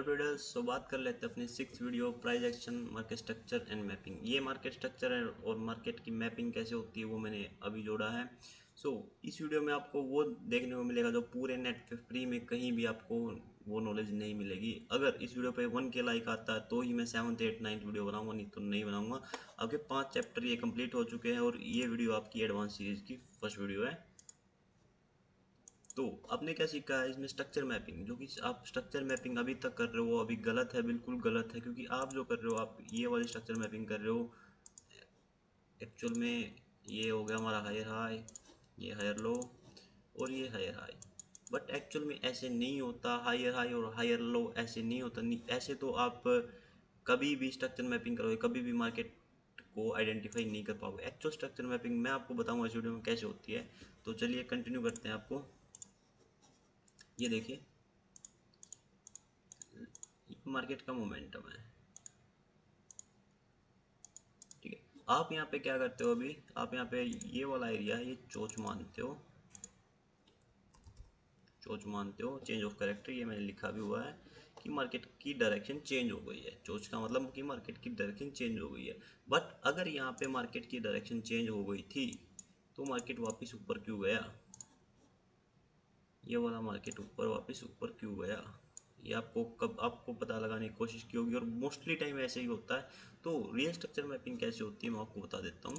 Hello traders. सो बात कर लेते हैं अपनी six video price action market structure and mapping. ये मार्केट स्ट्रक्चर है और मार्केट की मैपिंग कैसे होती है वो मैंने अभी जोड़ा है। सो इस वीडियो में आपको वो देखने को मिलेगा जो पूरे नेट पे फ्री में कहीं भी आपको वो नॉलेज नहीं मिलेगी। अगर इस वीडियो पे 1K लाइक आता है तो ही मैं 7th 8th 9th वीडियो बनाऊंगा, नहीं तो नहीं बनाऊंगा। आपके 5 चैप्टर ये कंप्लीट हो चुके हैं और ये वीडियो आपकी एडवांस सीरीज की फर्स्ट वीडियो है। तो आपने क्या सीखा है इसमें स्ट्रक्चर मैपिंग, जो कि आप स्ट्रक्चर मैपिंग अभी तक कर रहे हो अभी गलत है, बिल्कुल गलत है। क्योंकि आप जो कर रहे हो आप ये वाली स्ट्रक्चर मैपिंग कर रहे हो एक्चुअल में। ये हो गया हमारा हायर हाई, ये हायर लो और ये हायर हाई। बट एक्चुअल में ऐसे नहीं होता, हायर हाई और हायर लो ऐसे नहीं होता। नहीं, ऐसे तो आप कभी भी स्ट्रक्चर मैपिंग करोगे कभी भी मार्केट को आइडेंटिफाई नहीं कर पाओगे। एक्चुअल स्ट्रक्चर मैपिंग मैं आपको बताऊंगा इस वीडियो में कैसे होती है। तो चलिए कंटिन्यू करते हैं। आपको ये देखिए, मार्केट का मोमेंटम है, ठीक है। आप यहाँ पे क्या करते हो, अभी आप यहाँ पे ये वाला एरिया है, ये चोच मानते हो, चोच मानते हो, चेंज ऑफ कैरेक्टर ये मैंने लिखा भी हुआ है कि मार्केट की डायरेक्शन चेंज हो गई है। चोच का मतलब कि मार्केट की डायरेक्शन चेंज हो गई है। बट अगर यहाँ पे मार्केट की डायरेक्शन चेंज हो गई थी तो मार्केट वापस ऊपर क्यों गया, ये वाला मार्केट ऊपर वापस ऊपर क्यों गया, ये आपको कब आपको पता लगाने की कोशिश की होगी और मोस्टली टाइम ऐसे ही होता है। तो रियल स्ट्रक्चर मैपिंग कैसे होती है मैं आपको बता देता हूँ।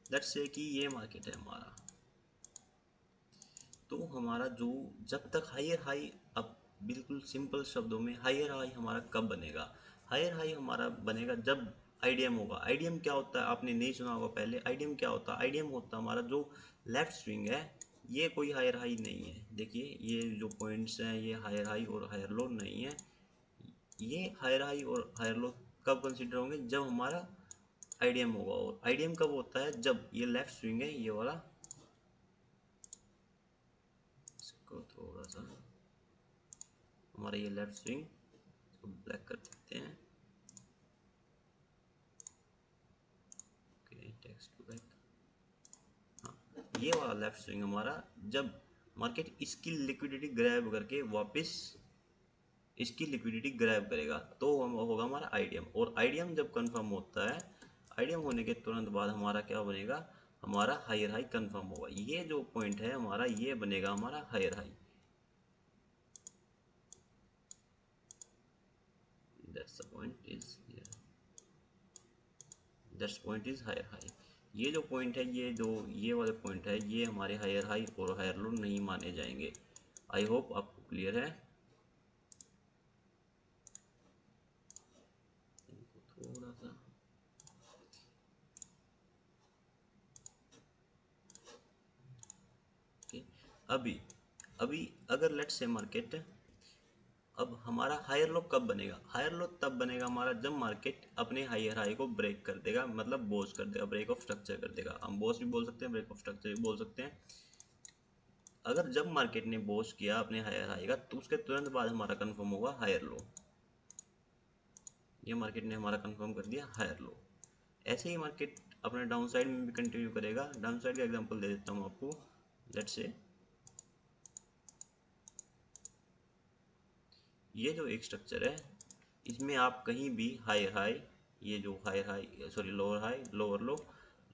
लेट्स से कि ये मार्केट है हमारा, तो हमारा जो जब तक हायर हाई, अब बिल्कुल सिंपल शब्दों में हायर हाई हमारा कब बनेगा, हायर हाई हमारा बनेगा जब आईडीएम होगा। आईडीएम क्या होता है आपने नहीं सुना होगा पहले। आईडीएम क्या होता है, आईडीएम होता है हमारा जो लेफ्ट स्विंग है। ये कोई हायर हाई नहीं है, देखिए ये जो पॉइंट्स हैं ये हायर हाई और हायर लो नहीं है। ये हायर हाई और हायर लो कब कंसिडर होंगे, जब हमारा आईडीएम होगा। और आईडीएम कब होता है, जब ये लेफ्ट स्विंग है ये वाला, इसको थोड़ा सा हमारा ये लेफ्ट स्विंग इसको ब्लैक कर देते हैं। Okay, text to back. हाँ, ये वाला लेफ्ट स्विंग हमारा जब मार्केट इसकी लिक्विडिटी ग्रैब करके वापस इसकी लिक्विडिटी ग्रैब करेगा तो हम होगा हमारा आईडीएम। और आईडीएम जब कंफर्म होता है, आईडीएम होने के तुरंत बाद हमारा क्या बनेगा, हमारा हायर हाई कंफर्म होगा। ये जो पॉइंट है हमारा ये बनेगा हमारा higher high. That's the point is here, that's point is higher high. ये जो पॉइंट है, ये जो ये वाले पॉइंट है, ये हमारे हायर हाई और हायर लो नहीं माने जाएंगे। आई होप आपको क्लियर है। इनको थोड़ा सा okay। अभी अभी अगर लेट्स से मार्केट, अब हमारा हायर लो कब बनेगा, हायर लो तब बनेगा हमारा जब मार्केट अपने हायर हाई को ब्रेक कर देगा, मतलब बोस कर देगा, ब्रेक ऑफ स्ट्रक्चर कर देगा। हम बोस भी बोल सकते हैं, ब्रेक ऑफ स्ट्रक्चर भी बोल सकते हैं। अगर जब मार्केट ने बोस किया अपने हायर हाई का तो उसके तुरंत बाद हमारा कंफर्म होगा हायर लो। ये मार्केट ने हमारा कंफर्म कर दिया हायर लो। ऐसे ही मार्केट अपने डाउन साइड में भी कंटिन्यू करेगा। डाउन साइड का एग्जांपल दे देता हूँ आपको। लेट्स से ये जो एक स्ट्रक्चर है इसमें आप कहीं भी हायर हाई, ये जो higher high sorry lower high lower low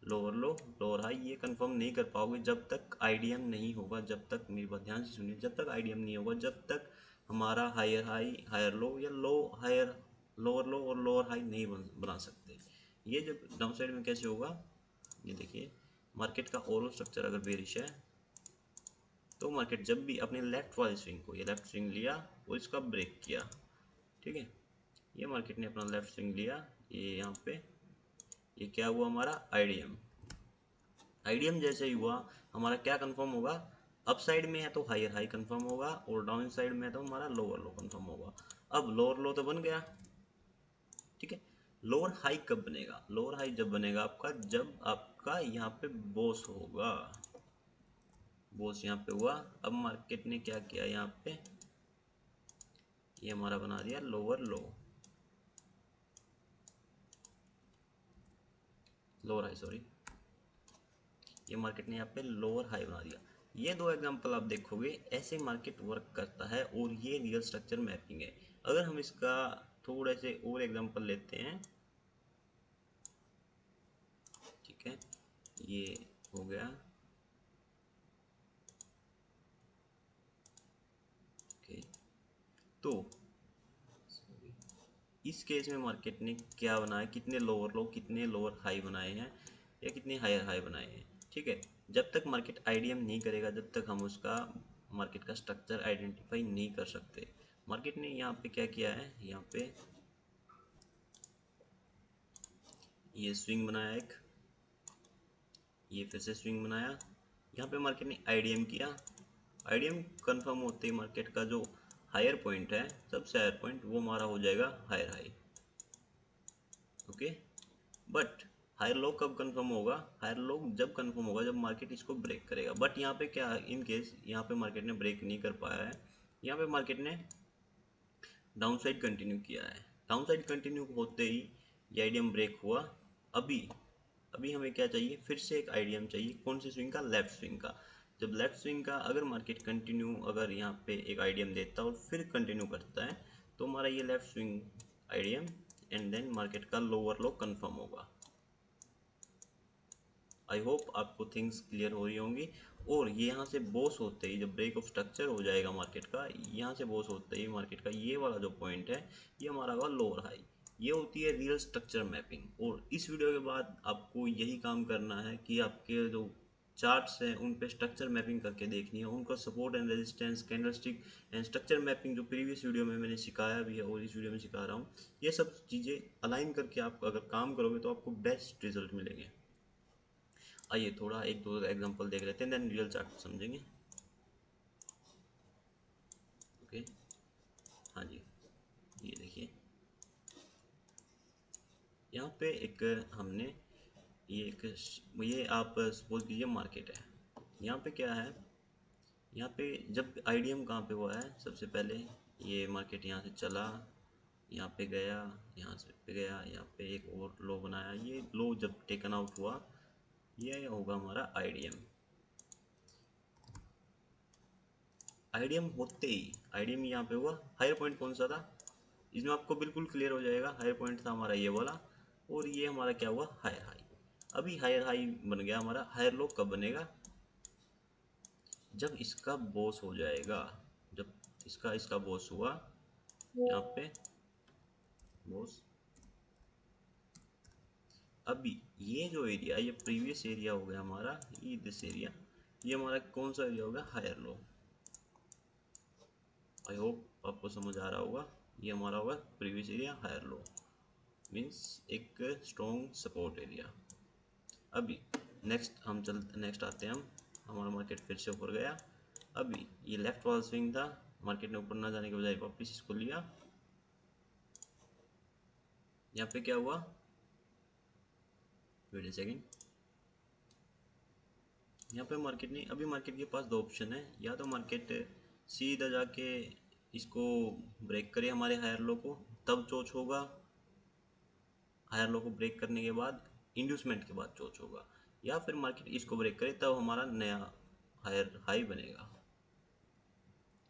lower low lower high ये कंफर्म नहीं कर पाओगे जब तक आईडीएम नहीं होगा। जब तक मेरी बात ध्यान से सुनिए, जब तक आईडीएम नहीं होगा, जब तक हमारा हायर हाई हायर लो या लो हायर लोअर लो और लोअर हाई नहीं बना सकते। ये जो डाउन साइड में कैसे होगा, ये देखिए मार्केट का ओवरऑल स्ट्रक्चर अगर बेरिश है तो मार्केट जब भी अपने लेफ्ट वाले स्विंग को, ये लेफ्ट स्विंग लिया और इसका ब्रेक किया, ठीक है, ये मार्केट ने अपना लेफ्ट स्विंग लिया, ये यहाँ पे ये क्या हुआ हमारा आईडीएम। आईडीएम जैसे ही हुआ हमारा क्या कंफर्म होगा, अप साइड में है तो हायर हाई कंफर्म होगा और डाउन साइड में है तो हमारा लोअर लो कंफर्म होगा। अब लोअर लो तो बन गया, ठीक है। लोअर हाई कब बनेगा, लोअर हाई जब बनेगा आपका जब आपका यहाँ पे बोस होगा। बोस यहाँ पे हुआ, अब मार्केट ने क्या किया यहाँ पे, ये हमारा बना दिया lower low, lower high sorry, ये मार्केट ने यहाँ पे लोअर हाई बना दिया। ये दो एग्जांपल आप देखोगे, ऐसे मार्केट वर्क करता है और ये रियल स्ट्रक्चर मैपिंग है। अगर हम इसका थोड़े से और एग्जांपल लेते हैं, ठीक है, ये हो गया, ओके। तो इस केस में मार्केट ने क्या बनाया, कितने लोअर लो कितने लोअर हाई बनाए हैं या कितने हायर हाई बनाए हैं, ठीक है। जब तक मार्केट आईडीएम नहीं करेगा, जब तक हम उसका मार्केट का स्ट्रक्चर आइडेंटिफाई नहीं कर सकते। मार्केट ने यहाँ पे क्या किया है, यहाँ पे ये स्विंग बनाया एक, ये फिर से स्विंग बनाया, यहाँ पे मार्केट ने आईडीएम किया। आईडीएम कंफर्म होते ही मार्केट का जो हायर पॉइंट है, सबसे हायर पॉइंट, वो हमारा हो जाएगा higher high, okay. But higher low कब कंफर्म होगा, हायर लो जब कंफर्म होगा जब मार्केट इसको ब्रेक करेगा। बट यहाँ पे क्या, इन केस यहाँ पे मार्केट ने ब्रेक नहीं कर पाया है, यहाँ पे मार्केट ने डाउन साइड कंटिन्यू किया है। डाउन साइड कंटिन्यू होते ही ये आईडीएम ब्रेक हुआ। अभी अभी हमें क्या चाहिए, फिर से एक आईडीएम चाहिए, कौन से स्विंग का, लेफ्ट स्विंग का। जब लेफ्ट स्विंग का अगर मार्केट कंटिन्यू, अगर यहाँ पे एक आईडीएम देता है और फिर कंटिन्यू करता है, तो हमारा ये left swing IDM and then market का लोअर लो कंफर्म होगा। आई होप आपको थिंग्स क्लियर हो रही होंगी। और ये यहाँ से बॉस होते ही, जब ब्रेक ऑफ स्ट्रक्चर हो जाएगा मार्केट का, यहाँ से बॉस होते ही मार्केट का ये वाला जो पॉइंट है, ये हमारा होगा लोअर हाई। ये होती है रियल स्ट्रक्चर मैपिंग। और इस वीडियो के बाद आपको यही काम करना है कि आपके जो चार्ट्स हैं उन पे स्ट्रक्चर मैपिंग करके देखनी है, उनका support and resistance, candlestick and structure mapping जो प्रीवियस वीडियो में मैंने सिखाया भी है और इस वीडियो में सिखा रहा हूँ, ये सब चीज़ें अलाइन करके आप अगर काम करोगे तो आपको बेस्ट रिजल्ट मिलेंगे। आइए थोड़ा एक दो एग्जांपल देख लेते हैं, देन रियल चार्ट समझेंगे, ओके। हाँ जी, ये देखिए, यहाँ पे एक हमने ये एक, ये आप सपोज कीजिए मार्केट है। यहाँ पे क्या है, यहाँ पे जब आईडीएम कहाँ पे हुआ है, सबसे पहले ये मार्केट यहाँ से चला, यहाँ पे गया, यहाँ से पे गया, यहाँ पे एक और लो बनाया, ये लो जब टेकन आउट हुआ, ये होगा हमारा आईडीएम। आईडीएम होते ही, आईडीएम यहाँ पे हुआ, हायर पॉइंट कौन सा था, इसमें आपको बिल्कुल क्लियर हो जाएगा। हायर पॉइंट था हमारा ये वाला, और ये हमारा क्या हुआ, हायर हाई। अभी हायर हाई बन गया हमारा। हायर लो कब बनेगा, जब इसका बॉस हो जाएगा, जब इसका इसका बॉस हुआ, यहाँ पे बॉस। अभी ये जो एरिया, ये प्रीवियस एरिया हो गया हमारा, ये दिस एरिया, ये हमारा कौन सा एरिया होगा, हायर लो। आई होप आपको समझ आ रहा होगा। ये हमारा होगा previous area, higher low, means एक स्ट्रॉन्ग सपोर्ट एरिया। अभी नेक्स्ट आते हैं हम, हमारा मार्केट फिर से ऊपर गया। अभी ये लेफ्ट वाला स्विंग था, मार्केट ने ऊपर ना जाने के बजाय वापस इसको लिया। यहाँ पे क्या हुआ, वेट ए सेकेंड, यहाँ पे मार्केट ने, अभी मार्केट के पास दो ऑप्शन है, या तो मार्केट सीधा जाके इसको ब्रेक करे हमारे हायर लो को, तब चोच होगा। हायर लो को ब्रेक करने के बाद, इंड्यूसमेंट के बाद चोच होगा। या फिर मार्केट इसको ब्रेक करे तब हमारा नया हायर हाई बनेगा।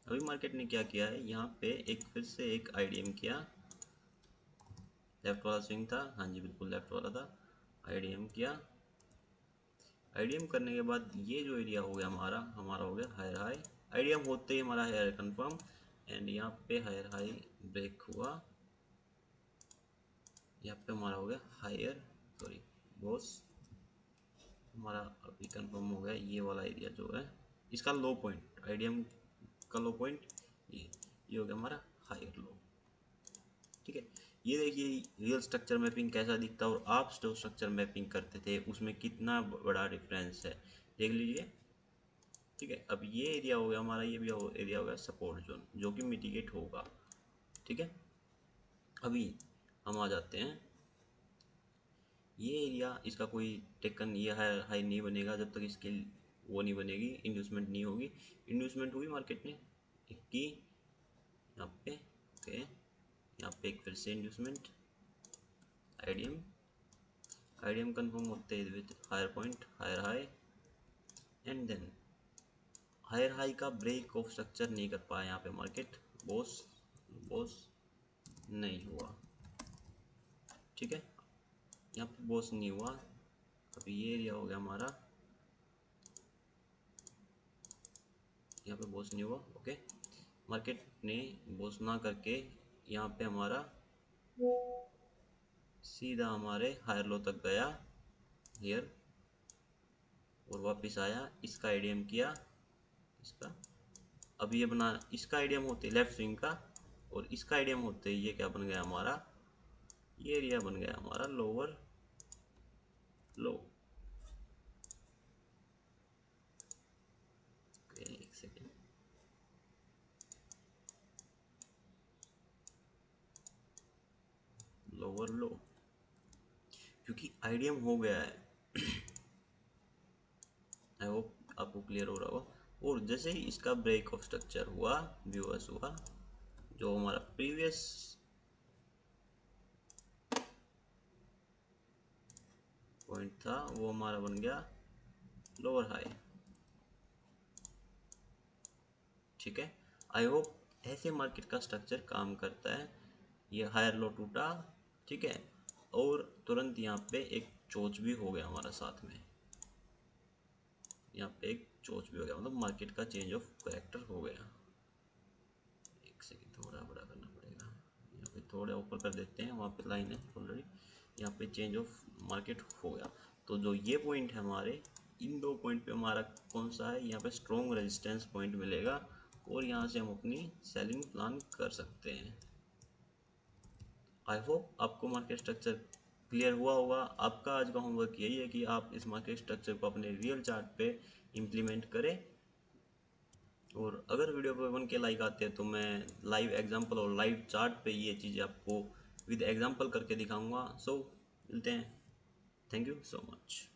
अभी मार्केट ने क्या किया है, यहाँ पे एक फिर से एक आईडीएम किया, लेफ्ट वाला स्विंग था, हाँ जी बिल्कुल लेफ्ट वाला था, आईडीएम किया। आईडीएम करने के बाद ये जो एरिया हो गया हमारा, हमारा हो गया हायर हाई। आईडीएम होते ही हमारा हायर कंफर्म, एंड यहाँ पे हायर हाई ब्रेक हुआ, यहाँ पे हमारा हो गया हायर, सॉरी बॉस, हमारा अभी कंफर्म हो गया ये वाला एरिया जो है, इसका लो पॉइंट, आईडीएम का लो पॉइंट, ये हो गया हमारा हायर लो, ठीक है। ये देखिए रियल स्ट्रक्चर मैपिंग कैसा दिखता है और आप जो स्ट्रक्चर मैपिंग करते थे उसमें कितना बड़ा डिफरेंस है, देख लीजिए, ठीक है। अब ये एरिया हो गया हमारा, ये भी एरिया हो गया सपोर्ट जोन, जो कि मिटिगेट होगा, ठीक है। अभी हम आ जाते हैं, ये एरिया, इसका कोई टेकन, ये हाई नहीं बनेगा जब तक इसकी वो नहीं बनेगी, इंड्यूसमेंट नहीं होगी। इंड्यूसमेंट हुई मार्केट ने की, यहाँ पे ओके, यहाँ पे एक फिर से इंड्यूसमेंट, आईडीएम, आईडीएम कंफर्म होते हैं with higher point, higher high, and then higher high का ब्रेक ऑफ स्ट्रक्चर नहीं कर पाया यहाँ पे मार्केट, बॉस बॉस नहीं हुआ, ठीक है, यहाँ पे बॉस नहीं हुआ। अभी ये एरिया हो गया हमारा, यहाँ पे बॉस नहीं हुआ, ओके। मार्केट ने बॉस ना करके यहाँ पे हमारा सीधा हमारे हायर लो तक गया हियर, और वापस आया, इसका आईडीएम किया, इसका अब ये बना, इसका आईडीएम होते लेफ्ट स्विंग का, और इसका आईडीएम होते ये क्या बन गया हमारा, ये एरिया बन गया हमारा लोअर लो। एक सेकेंड, लोअर लो, क्योंकि आईडीएम हो गया है। आई होप आपको क्लियर हो रहा होगा। और जैसे ही इसका ब्रेक ऑफ स्ट्रक्चर हुआ, व्यूअर्स हुआ, जो हमारा प्रीवियस पॉइंट था वो हमारा बन गया लोअर हाई, ठीक है। आई होप ऐसे मार्केट का स्ट्रक्चर काम करता है। ये हायर लो टूटा, ठीक है, और तुरंत यहाँ पे एक चोच भी हो गया हमारा साथ में, यहाँ पे एक चोच भी हो गया, मतलब मार्केट का चेंज ऑफ कैरेक्टर हो गया। एक सेकंड, थोड़ा बड़ा करना पड़ेगा, यहाँ पे थोड़ा ऊपर कर देते हैं, वहाँ पे लाइन है ऑलरेडी, यहाँ पे चेंज ऑफ मार्केट हो गया। तो जो ये पॉइंट है हमारे, इन दो पॉइंट पे हमारा कौन सा है, यहाँ पे स्ट्रॉन्ग रेजिस्टेंस पॉइंट मिलेगा, और यहाँ से हम अपनी सेलिंग प्लान कर सकते हैं। आई होप आपको मार्केट स्ट्रक्चर क्लियर हुआ होगा। आपका आज का होमवर्क यही है कि आप इस मार्केट स्ट्रक्चर को अपने रियल चार्ट पे इम्प्लीमेंट करें, और अगर वीडियो पे 1K लाइक आते हैं तो मैं लाइव एग्जांपल और लाइव चार्ट पे ये चीज़ें आपको विद एग्जांपल करके दिखाऊंगा। सो मिलते हैं, थैंक यू सो मच।